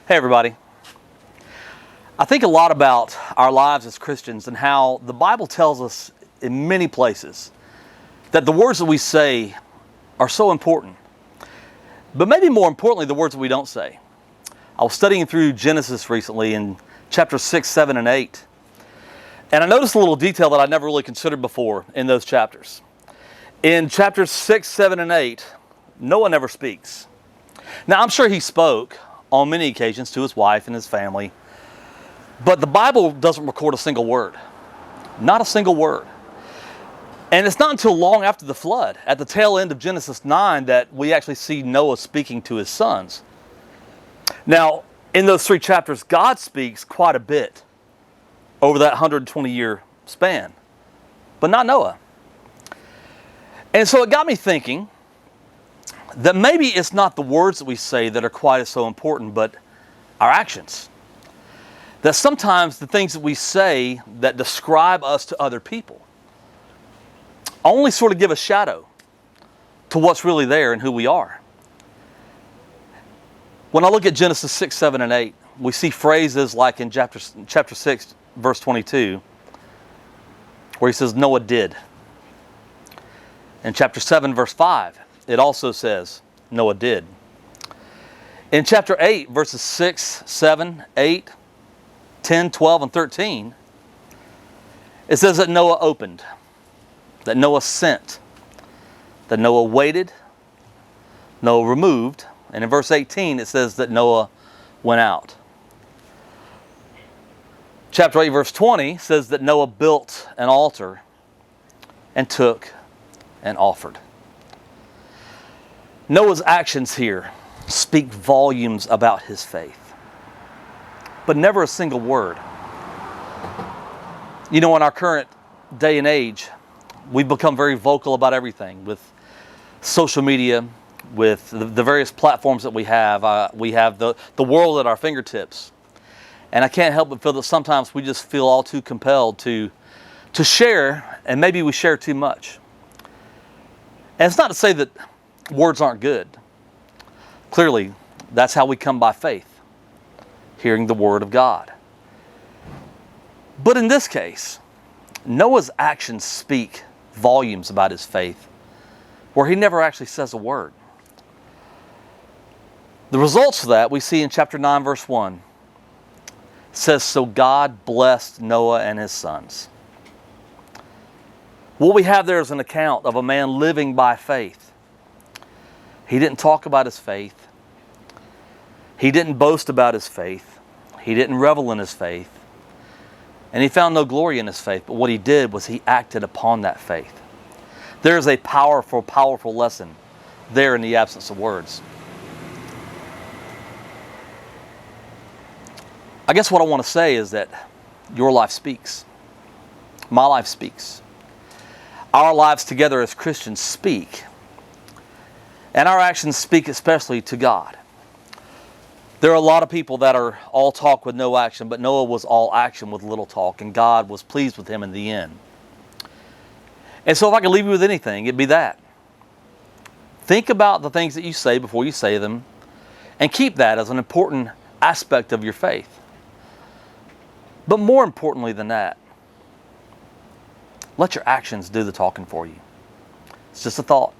Hey everybody. I think a lot about our lives as Christians and how the Bible tells us in many places that the words that we say are so important. But maybe more importantly, the words that we don't say. I was studying through Genesis recently in chapters 6, 7, and 8. And I noticed a little detail that I'd never really considered before in those chapters. In chapters 6, 7, and 8, Noah never speaks. Now, I'm sure he spoke on many occasions to his wife and his family, but the Bible doesn't record a single word. Not a single word. And it's not until long after the flood, at the tail end of Genesis 9, that we actually see Noah speaking to his sons. Now, in those 3 chapters, God speaks quite a bit over that 120-year span, but not Noah. And so it got me thinking that maybe it's not the words that we say that are quite as so important, but our actions. That sometimes the things that we say that describe us to other people only sort of give a shadow to what's really there and who we are. When I look at Genesis 6, 7, and 8, we see phrases like in chapter 6, verse 22, where he says, Noah did. In chapter 7, verse 5, it also says, Noah did. In chapter 8, verses 6, 7, 8, 10, 12, and 13, it says that Noah opened, that Noah sent, that Noah waited, Noah removed, and in verse 18, it says that Noah went out. Chapter 8, verse 20 says that Noah built an altar and took and offered. Noah's actions here speak volumes about his faith, but never a single word. You know, in our current day and age, we've become very vocal about everything with social media, with the various platforms that we have. We have the world at our fingertips. And I can't help but feel that sometimes we just feel all too compelled to share, and maybe we share too much. And it's not to say that words aren't good. Clearly, that's how we come by faith, hearing the Word of God. But in this case, Noah's actions speak volumes about his faith, where he never actually says a word. The results of that we see in chapter 9, verse 1. It says, so God blessed Noah and his sons. What we have there is an account of a man living by faith. He didn't talk about his faith. He didn't boast about his faith. He didn't revel in his faith. And he found no glory in his faith. But what he did was he acted upon that faith. There's a powerful, powerful lesson there in the absence of words. I guess what I want to say is that your life speaks. My life speaks. Our lives together as Christians speak. And our actions speak especially to God. There are a lot of people that are all talk with no action, but Noah was all action with little talk, and God was pleased with him in the end. And so if I could leave you with anything, it'd be that. Think about the things that you say before you say them, and keep that as an important aspect of your faith. But more importantly than that, let your actions do the talking for you. It's just a thought.